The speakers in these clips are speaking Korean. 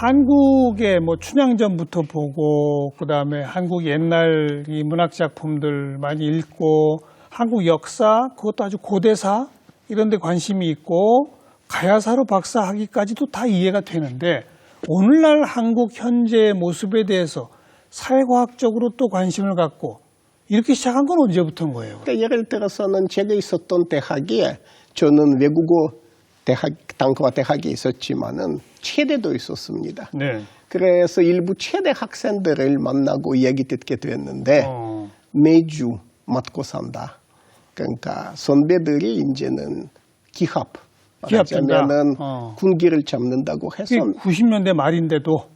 한국의 뭐 춘향전부터 보고 그다음에 한국 옛날 이 문학 작품들 많이 읽고 한국 역사 그것도 아주 고대사 이런 데 관심이 있고 가야사로 박사학위까지도 다 이해가 되는데 오늘날 한국 현재의 모습에 대해서 사회과학적으로 또 관심을 갖고 이렇게 시작한 건 언제부터인 거예요? 그러니까 예를 들어서는 제가 있었던 대학에 저는 외국어 대학, 단과 대학에 있었지만은 체대도 있었습니다. 네. 그래서 일부 체대 학생들을 만나고 이야기 듣게 됐는데 매주 맞고 산다. 그러니까 선배들이 이제는 기합하자면은 군기를 잡는다고 해서 90년대 말인데도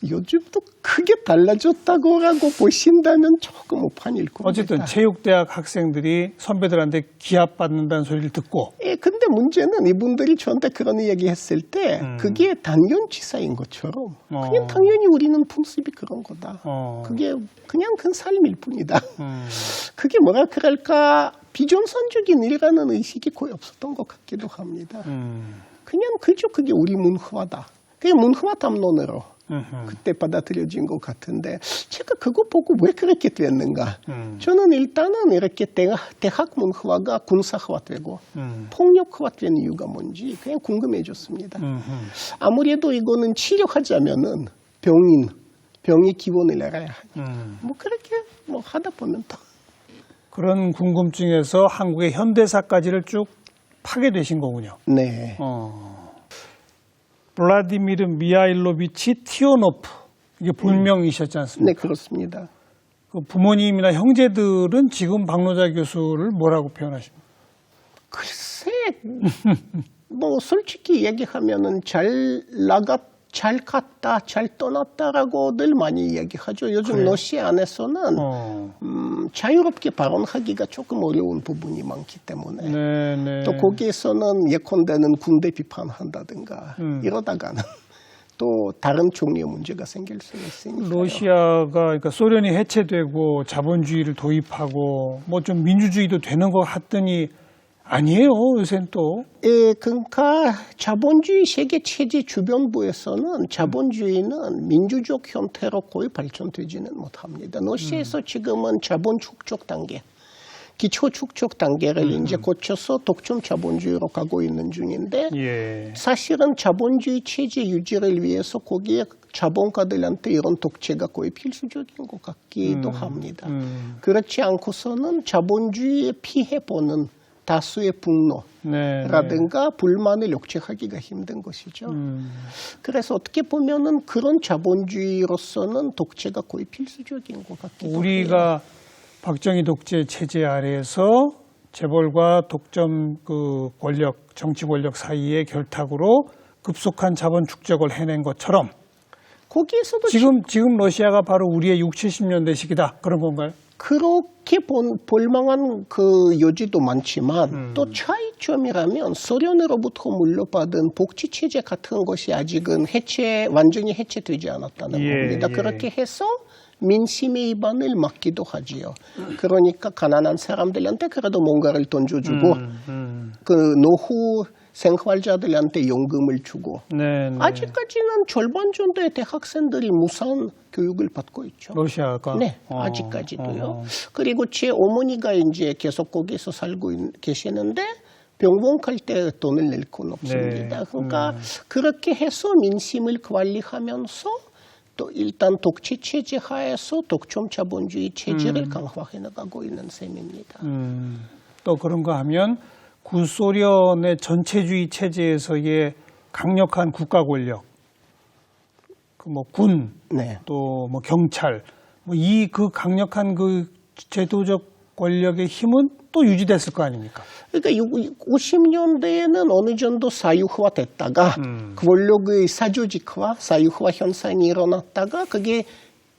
요즘도 크게 달라졌다고 보신다면 조금 오판일 겁니다. 어쨌든 체육대학 학생들이 선배들한테 기합받는다는 소리를 듣고 예, 근데 문제는 이분들이 저한테 그런 이야기 했을 때 그게 당연치사인 것처럼 그냥 당연히 우리는 풍습이 그런 거다. 그게 그냥 큰 삶일 뿐이다. 그게 뭐라 그럴까 비존산적인 일이라는 의식이 거의 없었던 것 같기도 합니다. 그냥 그저 그게 우리 문화다. 그게 문화 담론으로 그때 받아들여진 것 같은데 제가 그거 보고 왜 그렇게 됐는가. 저는 일단은 이렇게 대학 문화가 군사화되고 폭력화된 이유가 뭔지 그냥 궁금해졌습니다. 아무래도 이거는 치료하자면은 병의 기본을 알아야 하니까 뭐 그렇게 뭐 하다 보면 또 그런 궁금증에서 한국의 현대사까지를 쭉 파게 되신 거군요. 네. 블라디미르 미하일로비치 티오노프 이게 본명이셨지 않습니까? 네, 그렇습니다. 그 부모님이나 형제들은 지금 박노자 교수를 뭐라고 표현하십니까? 글쎄, 뭐 솔직히 얘기하면은 잘 갔다, 잘 떠났다라고들 많이 이야기하죠. 요즘 그래요? 러시아 안에서는 자유롭게 발언하기가 조금 어려운 부분이 많기 때문에 네네. 또 거기에서는 예컨대는 군대 비판한다든가 이러다가는 또 다른 종류의 문제가 생길 수 있으니까요. 러시아가 그러니까 소련이 해체되고 자본주의를 도입하고 뭐 좀 민주주의도 되는 것 같더니 아니에요. 요새는 또. 예, 그러니까 자본주의 세계 체제 주변부에서는 자본주의는 민주적 형태로 거의 발전되지는 못합니다. 러시아에서 지금은 자본 축적 단계, 기초 축적 단계를 이제 거쳐서 독점 자본주의로 가고 있는 중인데 예. 사실은 자본주의 체제 유지를 위해서 거기에 자본가들한테 이런 독재가 거의 필수적인 것 같기도 합니다. 그렇지 않고서는 자본주의에 피해보는 다수의 분노라든가 불만을 억제하기가 힘든 것이죠. 그래서 어떻게 보면은 그런 자본주의로서는 독재가 거의 필수적인 것 같기도 해요. 우리가 박정희 독재 체제 아래에서 재벌과 독점 그 권력, 정치 권력 사이의 결탁으로 급속한 자본 축적을 해낸 것처럼 거기에서도 지금 러시아가 바로 우리의 60, 70년대 시기다. 그런 건가요? 그렇게 볼만한 그 여지도 많지만 또 차이점이라면 소련으로부터 물려받은 복지체제 같은 것이 아직은 완전히 해체되지 않았다는 겁니다. 그렇게 해서 민심의 이반을 막기도 하지요. 그러니까 가난한 사람들한테 그래도 뭔가를 던져주고 그 노후 생활자들한테 연금을 주고 아직까지는 절반 정도의 대학생들이 무상 교육을 받고 있죠. 러시아가? 네, 아직까지도요. 그리고 제 어머니가 이제 계속 거기서 살고 계시는데 병원 갈 때 돈을 낼 건 없습니다. 그러니까 그렇게 해서 민심을 관리하면서 또 일단 독재 체제 하에서 독점 자본주의 체제를 강화해 나가고 있는 셈입니다. 또 그런가 하면 구소련의 전체주의 체제에서의 강력한 국가 권력, 그 뭐 군, 또 뭐 경찰, 뭐 그 강력한 그 제도적 권력의 힘은 또 유지됐을 거 아닙니까? 그러니까 50년대에는 어느 정도 사유화 됐다가 권력의 사조직화, 사유화 현상이 일어났다가 그게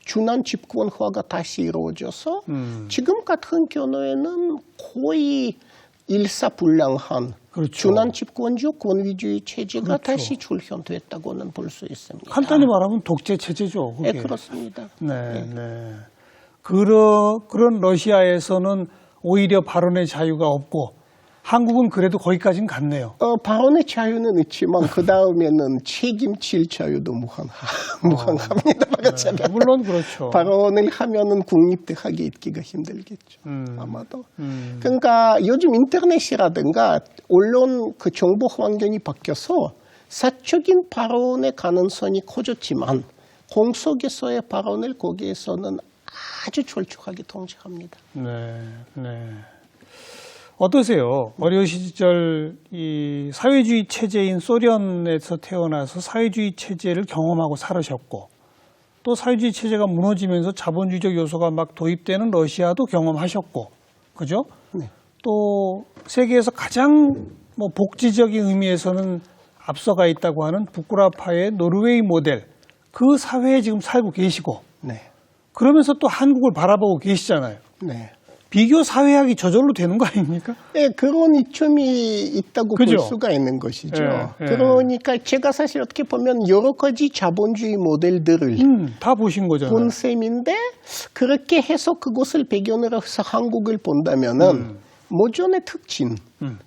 준한 집권화가 다시 이루어져서 지금 같은 경우에는 거의 일사불량한 준한 집권적 권위주의 체제가 다시 출현됐다고는 볼 수 있습니다. 간단히 말하면 독재 체제죠. 그게. 네, 그렇습니다. 네. 그런 러시아에서는 오히려 발언의 자유가 없고 한국은 그래도 거기까지는 갔네요. 발언의 자유는 있지만 그 다음에는 책임질 자유도 무한합니다. 네, 물론 그렇죠. 발언을 하면은 국립대학에 있기가 힘들겠죠. 아마도. 그러니까 요즘 인터넷이라든가 언론 그 정보 환경이 바뀌어서 사적인 발언의 가능성이 커졌지만 공석에서의 발언을 거기에서는 아주 철저하게 통제합니다. 네, 네. 어떠세요? 어려우신 시절 이 사회주의 체제인 소련에서 태어나서 사회주의 체제를 경험하고 살으셨고 또 사회주의 체제가 무너지면서 자본주의적 요소가 막 도입되는 러시아도 경험하셨고 그죠? 네. 또 세계에서 가장 뭐 복지적인 의미에서는 앞서가 있다고 하는 부쿠라파의 노르웨이 모델 그 사회에 지금 살고 계시고 네. 그러면서 또 한국을 바라보고 계시잖아요. 네. 비교 사회학이 저절로 되는 거 아닙니까? 네, 그런 이점이 있다고 그죠? 볼 수가 있는 것이죠. 예. 그러니까 제가 사실 어떻게 보면 여러 가지 자본주의 모델들을 다 보신 거잖아요. 본 셈인데 그렇게 해서 그것을 배경으로 해서 한국을 본다면은 모전의 특징,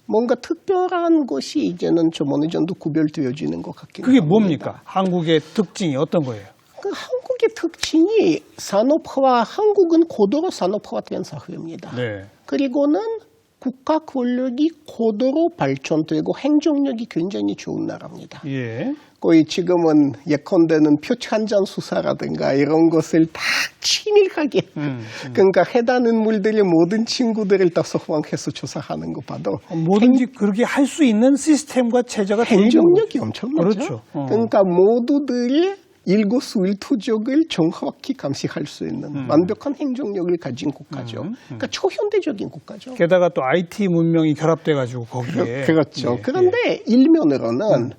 뭔가 특별한 것이 이제는 좀 어느 정도 구별되어지는 것 같긴 그게 합니다. 뭡니까? 한국의 특징이 어떤 거예요? 그 한국의 특징이 산업화, 한국은 고도로 산업화된 사회입니다. 네. 그리고는 국가 권력이 고도로 발전되고 행정력이 굉장히 좋은 나라입니다. 예. 거의 지금은 예컨대는 표창장 수사라든가 이런 것을 다 치밀하게 그러니까 해당 인물들의 모든 친구들을 다 소환해서 조사하는 거 봐도 뭐든지 그렇게 할 수 있는 시스템과 체제가 돼 있는 행정력이 거죠. 엄청나죠. 그렇죠. 그러니까 모두들이 일거수일투족을 정확히 감시할 수 있는 완벽한 행정력을 가진 국가죠. 그러니까 초현대적인 국가죠. 게다가 또 IT 문명이 결합돼가지고 거기에. 그렇죠. 예, 그런데 일면으로는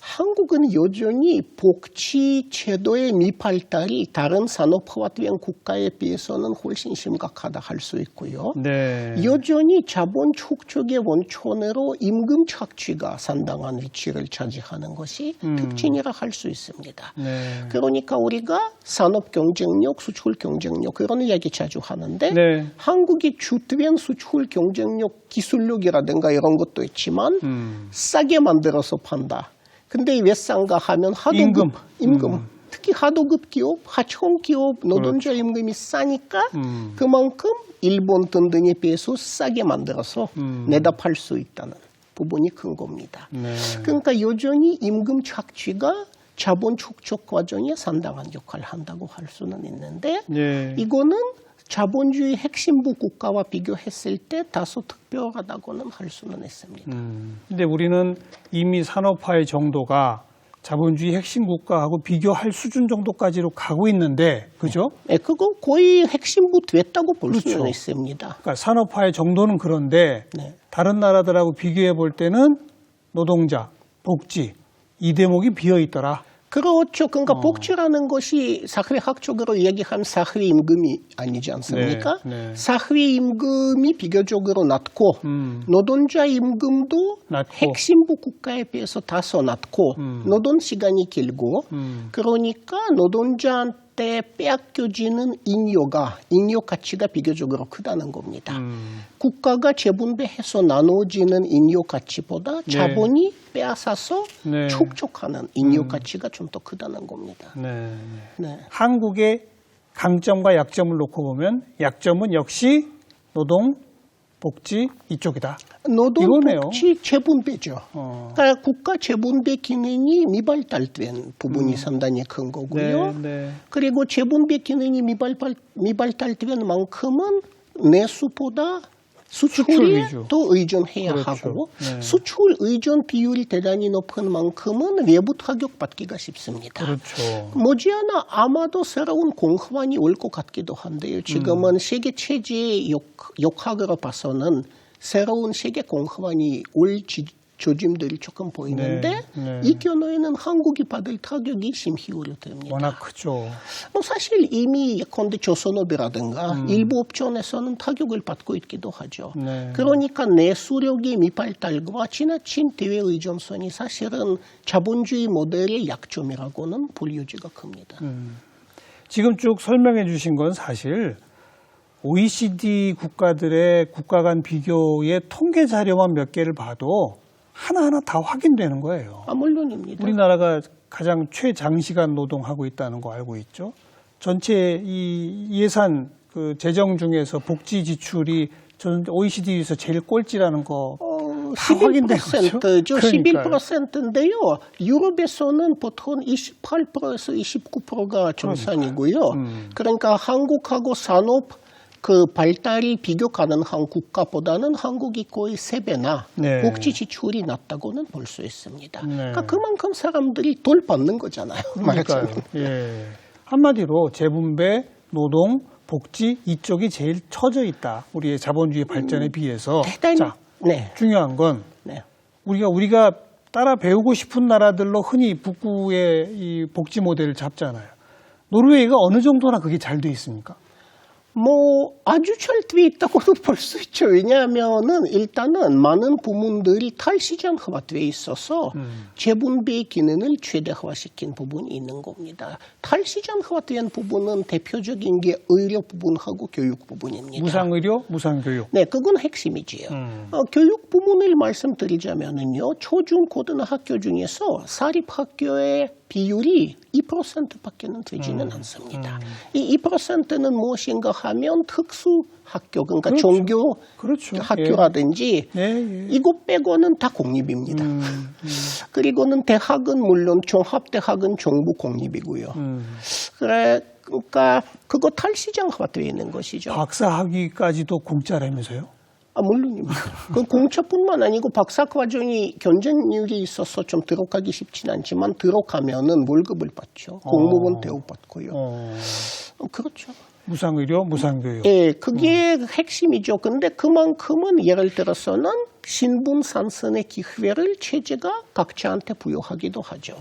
한국은 여전히 복지 제도의 미발달이 다른 산업화된 국가에 비해서는 훨씬 심각하다 할 수 있고요. 네. 여전히 자본 축적의 원천으로 임금 착취가 상당한 위치를 차지하는 것이 특징이라 할 수 있습니다. 네. 그러니까 우리가 산업 경쟁력, 수출 경쟁력 그런 이야기 자주 하는데 네. 한국이 주된 수출 경쟁력 기술력이라든가 이런 것도 있지만 싸게 만들어서 판다. 근데 왜 싼가 하면 하도급, 임금. 특히 하도급 기업, 하청 기업 노동자 임금이 싸니까 그만큼 일본 등등에 비해서 싸게 만들어서 내다 팔 수 있다는 부분이 큰 겁니다. 네. 그러니까 여전히 임금 착취가 자본 축적 과정에 상당한 역할을 한다고 할 수는 있는데 네. 이거는 자본주의 핵심부 국가와 비교했을 때 다소 특별하다고는 할 수는 있습니다. 근데 우리는 이미 산업화의 정도가 자본주의 핵심 국가하고 비교할 수준 정도까지로 가고 있는데, 그죠? 네, 그거 거의 핵심부 됐다고 볼 그렇죠. 수는 있습니다. 그러니까 산업화의 정도는 그런데 네. 다른 나라들하고 비교해 볼 때는 노동자, 복지 이 대목이 비어 있더라. 그렇죠. 그러니까 복지라는 것이 사회학적으로 얘기한 사회 임금이 아니지 않습니까? 네, 네. 사회 임금이 비교적으로 낮고 노동자 임금도 낮고. 핵심부 국가에 비해서 다소 낮고 노동 시간이 길고 그러니까 노동자한테 빼앗겨지는 잉여 가치가 비교적으로 크다는 겁니다. 국가가 재분배해서 나눠지는 잉여 가치보다 네. 자본이 빼앗아서 네. 축적하는 잉여 가치가 좀 더 크다는 겁니다. 네. 네. 한국의 강점과 약점을 놓고 보면 약점은 역시 노동, 복지 이쪽이다. 노동, 이거네요. 복지, 재분배죠. 그러니까 국가 재분배 기능이 미발달된 부분이 상당히 큰 거고요. 네, 네. 그리고 재분배 기능이 미발달된 만큼은 내수보다 수출 수출에 위주. 더 의존해야 그렇죠. 하고 네. 수출 의존 비율이 대단히 높은 만큼은 외부 타격받기가 쉽습니다. 그렇죠. 머지않아 아마도 새로운 공허만이 올 것 같기도 한데요. 지금은 세계 체제의 역학으로 봐서는 새로운 세계 공허만이 올 조짐들이 조금 보이는데 네, 네. 이 경우에는 한국이 받을 타격이 심히 우려됩니다. 워낙 크죠. 뭐 사실 이미 예컨대 조선업이라든가 일부 업종에서는 타격을 받고 있기도 하죠. 네. 그러니까 내수력의 미발달과 지나친 대외 의존성이 사실은 자본주의 모델의 약점이라고는 볼 여지가 큽니다. 지금 쭉 설명해 주신 건 사실 OECD 국가들의 국가 간 비교의 통계 자료만 몇 개를 봐도 하나하나 다 확인되는 거예요. 물론입니다. 우리나라가 가장 최장시간 노동하고 있다는 거 알고 있죠. 전체 이 예산 그 재정 중에서 복지 지출이 전 OECD에서 제일 꼴찌라는 거 다 확인된 거죠. 11%인데요. 유럽에서는 보통 28%에서 29%가 정상이고요. 그러니까 한국하고 산업 그 발달이 비교 가능한 국가보다는 한국이 거의 3배나 네. 복지 지출이 낮다고는 볼 수 있습니다. 네. 그러니까 그만큼 사람들이 돈 받는 거잖아요. 그러니까요. 예. 한마디로 재분배, 노동, 복지 이쪽이 제일 처져 있다. 우리의 자본주의 발전에 비해서. 대단히 자, 네. 중요한 건 네. 우리가 따라 배우고 싶은 나라들로 흔히 북구의 이 복지 모델을 잡잖아요. 노르웨이가 어느 정도나 그게 잘 돼 있습니까? 아주 잘 돼 있다고도 볼 수 있죠. 왜냐하면은 일단은 많은 부문들이 탈시장화돼 있어서 재분배 기능을 최대화시킨 부분이 있는 겁니다. 탈시장화된 부분은 대표적인 게 의료 부분하고 교육 부분입니다. 무상의료, 무상교육. 네, 그건 핵심이지요. 교육 부문을 말씀드리자면은요, 초중 고등학교 중에서 사립학교의 비율이 2%밖에는 되지는 않습니다. 이 2%는 무엇인가 하면 특수학교, 그러니까 그렇죠. 종교 그렇죠. 학교라든지 이거 빼고는 다 공립입니다. 그리고는 대학은 물론 종합대학은 정부 공립이고요. 그러니까 그거 탈시장화되어 있는 것이죠. 박사학위까지도 공짜라면서요? 물론입니다. 그 공짜뿐만 아니고 박사 과정이 경쟁률이 있어서 좀 들어가기 쉽진 않지만 들어가면은 월급을 받죠. 공무원 대우받고요. 그렇죠. 무상의료, 무상교육. 예, 그게 핵심이죠. 근데 그만큼은 예를 들어서는 신분상승의 기회를 체제가 각자한테 부여하기도 하죠.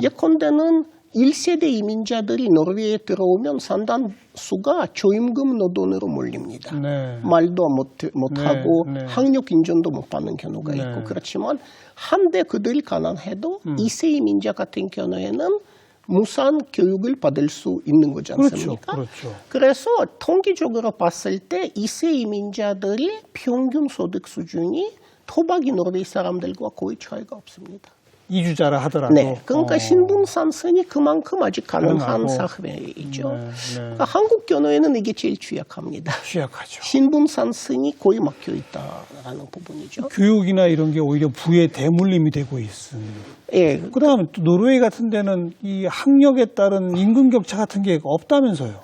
예컨대는 1세대 이민자들이 노르웨이에 들어오면 상당수가 저임금 노동으로 몰립니다. 네. 말도 못하고 네. 학력 인정도 못 받는 경우가 있고 그렇지만 한데 그들이 가난해도 2세 이민자 같은 경우에는 무상 교육을 받을 수 있는 거지 않습니까? 그렇죠. 그래서 통계적으로 봤을 때 2세 이민자들이 평균 소득 수준이 토박이 노르웨이 사람들과 거의 차이가 없습니다. 이주자라 하더라도. 네, 그러니까 신분상승이 그만큼 아직 가능한 가능하고. 사회이죠. 네. 그러니까 한국 경우에는 이게 제일 취약합니다. 취약하죠. 신분상승이 거의 막혀 있다라는 부분이죠. 교육이나 이런 게 오히려 부의 대물림이 되고 있습니다. 예, 그다음에 또 노르웨이 같은 데는 이 학력에 따른 임금 격차 같은 게 없다면서요.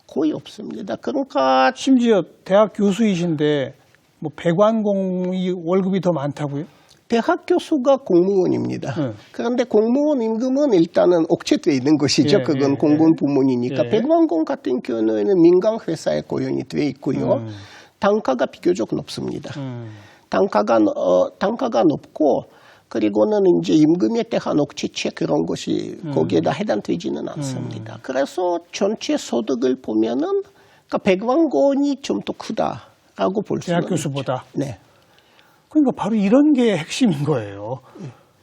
거의 없습니다. 그러니까 심지어 대학 교수이신데 뭐 배관공이 월급이 더 많다고요? 대학 교수가 공무원입니다. 그런데 공무원 임금은 일단은 억제되어 있는 것이죠. 그건 공무원 부문이니까. 배관공 같은 경우에는 민간 회사에 고용이 되어 있고요. 단가가 비교적 높습니다. 단가가 높고 그리고는 이제 임금에 대한 억제체 그런 것이 거기에다 해당되지는 않습니다. 그래서 전체 소득을 보면은 그러니까 배관공이 좀 더 크다라고 볼 수는 대학 교수보다. 있죠. 네. 그러니까 바로 이런 게 핵심인 거예요.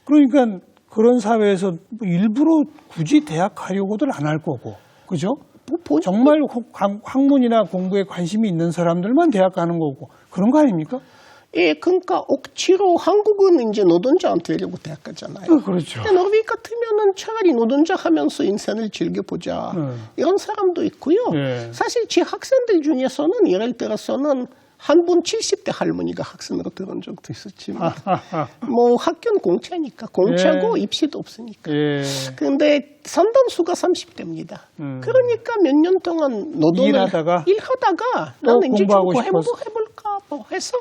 그러니까 그런 사회에서 일부러 굳이 대학 가려고들 안 할 거고, 그죠? 정말 학문이나 공부에 관심이 있는 사람들만 대학 가는 거고 그런 거 아닙니까? 예, 그러니까 억지로 한국은 이제 노동자 안 되려고 대학 가잖아요. 그렇죠. 근데 노르웨이 같으면은 차라리 노동자 하면서 인생을 즐겨보자. 이런 사람도 있고요. 사실 제 학생들 중에서는 예를 들어서는 한 분 70대 할머니가 학생으로 들어온 적도 있었지만 뭐 학교는 공짜니까 공짜고 입시도 없으니까. 그런데 상당수가 30대입니다. 그러니까 몇 년 동안 노동을 일하다가 나는 이제 좀 공부하고 해볼까 뭐 해서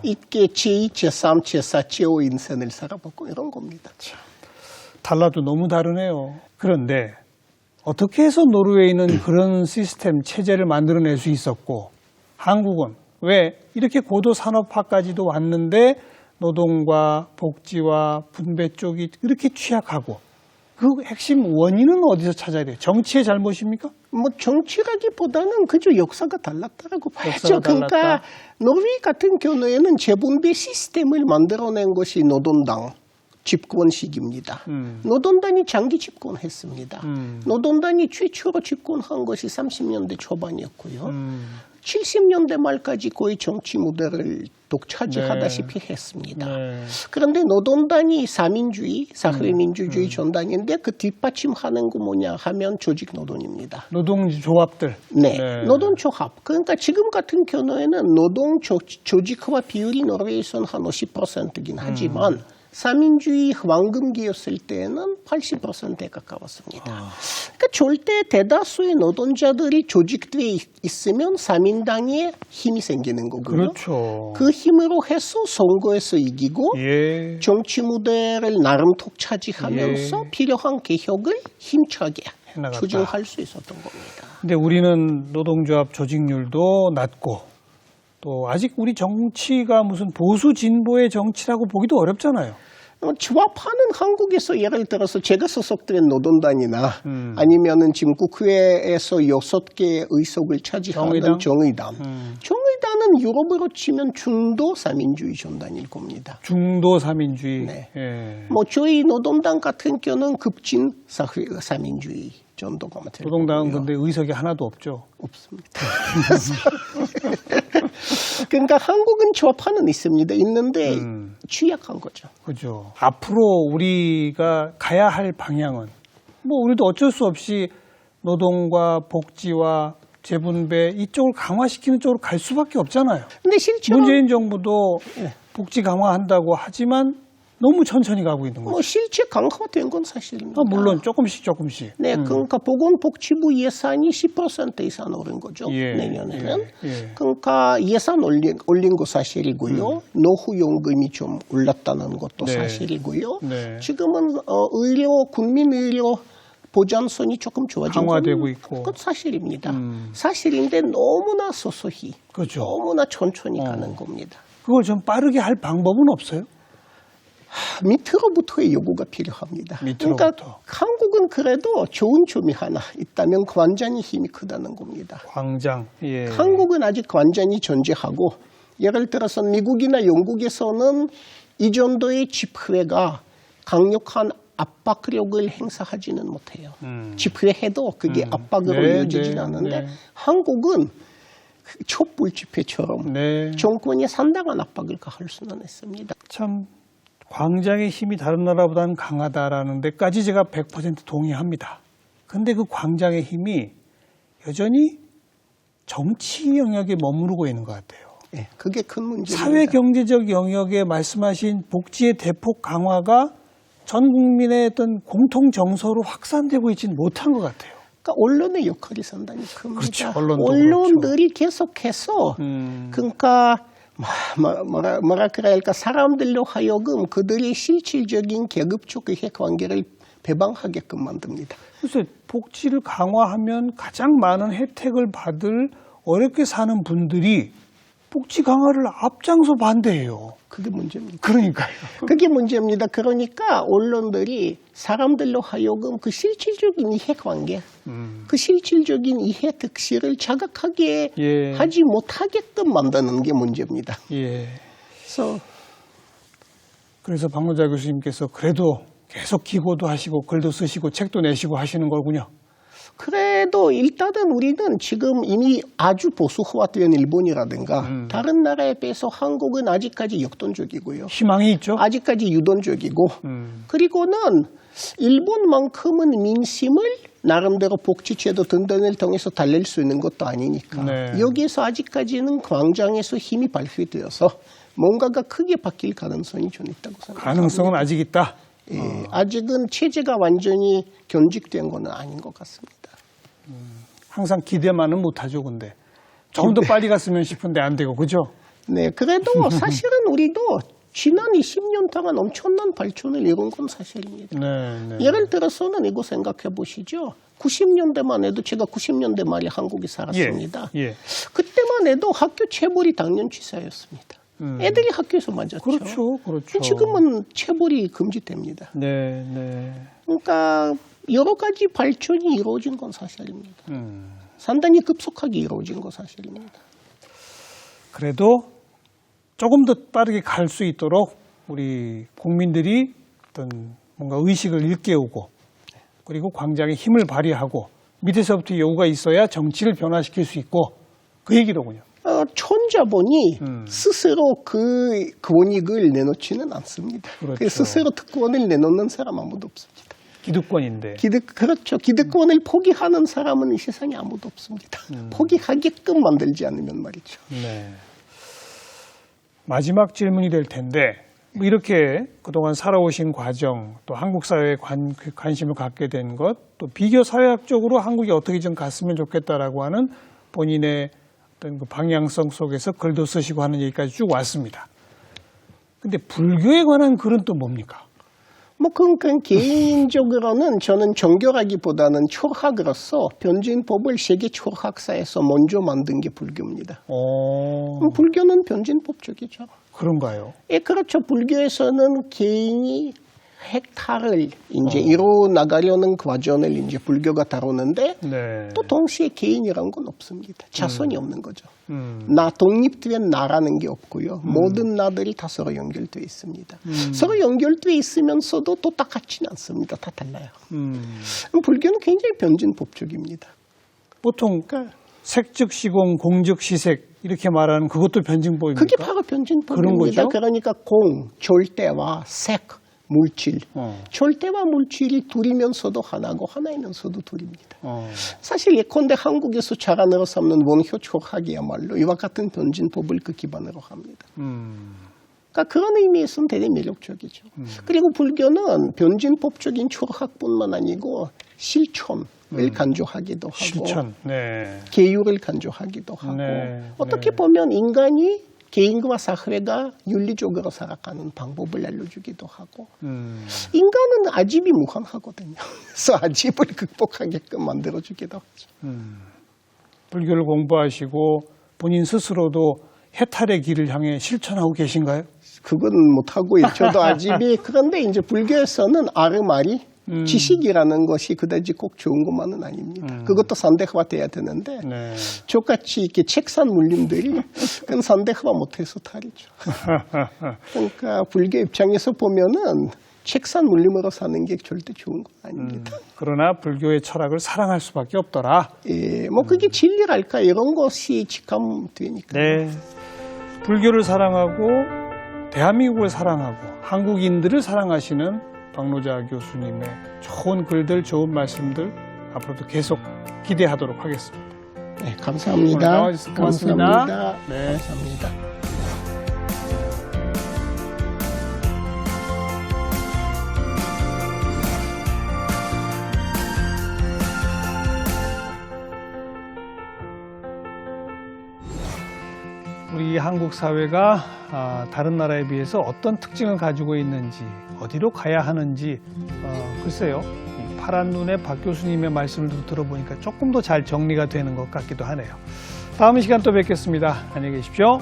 이게 제2, 제3, 제4, 제5 인생을 살아보고 이런 겁니다. 달라도 너무 다르네요. 그런데 어떻게 해서 노르웨이는 그런 시스템, 체제를 만들어낼 수 있었고 한국은 왜 이렇게 고도 산업화까지도 왔는데 노동과 복지와 분배 쪽이 이렇게 취약하고 그 핵심 원인은 어디서 찾아야 돼요? 정치의 잘못입니까? 뭐 정치라기보다는 그저 역사가 달랐다라고 봐야죠. 그러니까 노르웨이 같은 경우에는 재분배 시스템을 만들어낸 것이 노동당 집권 시기입니다. 노동당이 장기 집권했습니다. 노동당이 최초로 집권한 것이 30년대 초반이었고요. 70년대 말까지 거의 정치 무대를 독차지하다시피 했습니다. 그런데 노동당이 사민주의, 사회민주주의 전당인데 그 뒷받침하는 거 뭐냐 하면 조직노동입니다. 노동조합들. 네, 노동조합. 그러니까 지금 같은 경우에는 노동 조직화 비율이 노르웨이에서는 한 50%이긴 하지만 사민주의 황금기였을 때는 80%에 가까웠습니다. 그러니까 절대 대다수의 노동자들이 조직되어 있으면 사민당에 힘이 생기는 거고요. 그렇죠. 그 힘으로 해서 선거에서 이기고 정치 무대를 나름 독차지하면서 필요한 개혁을 힘차게 해나갔다. 추진할 수 있었던 겁니다. 근데 우리는 노동조합 조직률도 낮고 또 아직 우리 정치가 무슨 보수 진보의 정치라고 보기도 어렵잖아요. 조합하는 한국에서 예를 들어서 제가 소속된 노동당이나 아니면은 지금 국회에서 6개의 의석을 차지하는 정의당. 정의당은 유럽으로 치면 중도 사민주의 정당일 겁니다. 중도 사민주의. 네. 뭐 저희 노동당 같은 경우는 급진 사민주의 정도가 맞아요. 노동당은 근데 의석이 하나도 없죠. 없습니다. 그러니까 한국은 조합하는 있습니다. 있는데 취약한 거죠. 그죠. 앞으로 우리가 가야 할 방향은 뭐 우리도 어쩔 수 없이 노동과 복지와 재분배 이쪽을 강화시키는 쪽으로 갈 수밖에 없잖아요. 근데 실제로 문재인 정부도 복지 강화한다고 하지만 너무 천천히 가고 있는 거죠. 실제 강화된 건 사실입니다. 물론 조금씩. 네, 그러니까 보건복지부 예산이 10% 이상 오른 거죠. 내년에는. 그러니까 예산 올린 거 사실이고요. 노후연금이 좀 올랐다는 것도 사실이고요. 지금은 국민 의료 보장선이 조금 좋아진 강화되고 있고. 그건 사실입니다. 사실인데 너무나 소소히, 그렇죠. 너무나 천천히 가는 겁니다. 그걸 좀 빠르게 할 방법은 없어요? 밑으로부터의 요구가 필요합니다. 밑으로부터. 그러니까 한국은 그래도 좋은 점이 하나 있다면 관장의 힘이 크다는 겁니다. 광장. 한국은 아직 관장이 존재하고 예를 들어서 미국이나 영국에서는 이 정도의 집회가 강력한 압박력을 행사하지는 못해요. 집회해도 그게 압박으로 이어지진 않는데 한국은 촛불 집회처럼 정권이 상당한 압박을 가할 수는 있습니다. 참 광장의 힘이 다른 나라보다는 강하다라는 데까지 제가 100% 동의합니다. 근데 그 광장의 힘이 여전히 정치 영역에 머무르고 있는 것 같아요. 네, 그게 큰 문제입니다. 사회 경제적 영역에 말씀하신 복지의 대폭 강화가 전 국민의 어떤 공통 정서로 확산되고 있지는 못한 것 같아요. 그러니까 언론의 역할이 상당히 큽니다. 그렇죠. 언론들이 계속해서 그러니까 뭐라 그래야 할까 사람들로 하여금 그들의 실질적인 계급적 이해관계를 배방하게끔 만듭니다. 그래서 복지를 강화하면 가장 많은 혜택을 받을 어렵게 사는 분들이 복지 강화를 앞장서 반대해요. 그게 문제입니다. 그러니까요. 그게 문제입니다. 그러니까 언론들이 사람들로 하여금 그 실질적인 이해관계, 그 실질적인 이해 득실을 자각하게 하지 못하게끔 만드는 게 문제입니다. 그래서 박노자 교수님께서 그래도 계속 기고도 하시고 글도 쓰시고 책도 내시고 하시는 거군요. 그래도 일단은 우리는 지금 이미 아주 보수화된 일본이라든가 다른 나라에 비해서 한국은 아직까지 역동적이고요. 희망이 있죠. 아직까지 유동적이고 그리고는 일본만큼은 민심을 나름대로 복지제도 등등을 통해서 달랠 수 있는 것도 아니니까 여기에서 아직까지는 광장에서 힘이 발휘되어서 뭔가가 크게 바뀔 가능성이 좀 있다고 생각합니다. 가능성은 아직 있다. 아직은 체제가 완전히 경직된 건 아닌 것 같습니다. 항상 기대만은 못하죠, 근데. 조금 더 빨리 갔으면 싶은데 안 되고, 그죠? 네, 그래도 사실은 우리도 지난 20년 동안 엄청난 발전을 이룬 건 사실입니다. 예를 들어서는 이거 생각해 보시죠. 90년대만 해도 제가 90년대 말에 한국에 살았습니다. 그때만 해도 학교 체벌이 당연치사였습니다. 애들이 학교에서 맞았죠. 그렇죠. 지금은 체벌이 금지됩니다. 그러니까 여러 가지 발전이 이루어진 건 사실입니다. 상당히 급속하게 이루어진 건 사실입니다. 그래도 조금 더 빠르게 갈 수 있도록 우리 국민들이 어떤 뭔가 의식을 일깨우고 그리고 광장에 힘을 발휘하고 밑에서부터 요구가 있어야 정치를 변화시킬 수 있고 그 얘기로군요. 천자본이 스스로 그 권익을 내놓지는 않습니다. 그렇죠. 스스로 특권을 내놓는 사람 아무도 없습니다. 기득권인데. 그렇죠. 기득권을 포기하는 사람은 이 세상에 아무도 없습니다. 포기하게끔 만들지 않으면 말이죠. 네. 마지막 질문이 될 텐데 뭐 이렇게 그동안 살아오신 과정, 또 한국 사회에 관심을 갖게 된 것, 또 비교 사회학적으로 한국이 어떻게 좀 갔으면 좋겠다라고 하는 본인의 어떤 그 방향성 속에서 글도 쓰시고 하는 얘기까지 쭉 왔습니다. 근데 불교에 관한 글은 또 뭡니까? 뭐 그건 개인적으로는 저는 정교라기보다는 철학으로서 변진법을 세계 철학사에서 먼저 만든 게 불교입니다. 불교는 변진법적이죠. 그런가요? 예, 그렇죠. 불교에서는 개인이 획타를 이제 이루어 나가려는 과정을 이제 불교가 다루는데 네. 또 동시에 개인이란 건 없습니다. 자손이 없는 거죠. 나 독립된 나라는 게 없고요. 모든 나들이 다 서로 연결되어 있습니다. 서로 연결되어 있으면서도 또 똑같지는 않습니다. 다 달라요. 불교는 굉장히 변진법적입니다. 보통 색즉시공, 공즉시색 이렇게 말하는 그것도 변진법입니까? 그게 바로 변진법입니다. 그런 거죠? 그러니까 공, 절대와 색, 물질. 절대와 물질이 둘이면서도 하나고 하나이면서도 둘입니다. 사실 예컨대 한국에서 자라나서 삼는 원효 철학이야말로 이와 같은 변진법을 그 기반으로 합니다. 그러니까 그런 의미에서는 되게 매력적이죠. 그리고 불교는 변진법적인 철학뿐만 아니고 실천을 간주하기도 하고 실천. 네. 계율을 간주하기도 하고 네. 어떻게 보면 인간이 개인과 사회가 윤리적으로 살아가는 방법을 알려주기도 하고 인간은 아집이 무한하거든요. 그래서 아집을 극복하게끔 만들어주기도 하죠. 불교를 공부하시고 본인 스스로도 해탈의 길을 향해 실천하고 계신가요? 그건 못하고요. 저도 아집이 그런데 이제 불교에서는 아르마리 지식이라는 것이 그다지 꼭 좋은 것만은 아닙니다. 그것도 산대화돼야 되는데 네. 저같이 이렇게 책산 물림들이 그건 산대화 못해서 탈이죠. 그러니까 불교 입장에서 보면은 책산 물림으로 사는 게 절대 좋은 건 아닙니다. 그러나 불교의 철학을 사랑할 수밖에 없더라. 예, 뭐 그게 진리랄까 이런 것이 직감되니까. 네. 불교를 사랑하고 대한민국을 사랑하고 한국인들을 사랑하시는 박노자 교수님의 좋은 글들, 좋은 말씀들 앞으로도 계속 기대하도록 하겠습니다. 네, 감사합니다. 오늘 나와주셔서 고맙습니다. 감사합니다. 네. 감사합니다. 우리 한국 사회가 다른 나라에 비해서 어떤 특징을 가지고 있는지, 어디로 가야 하는지, 글쎄요. 파란 눈의 박 교수님의 말씀을 들어보니까 조금 더 잘 정리가 되는 것 같기도 하네요. 다음 시간 또 뵙겠습니다. 안녕히 계십시오.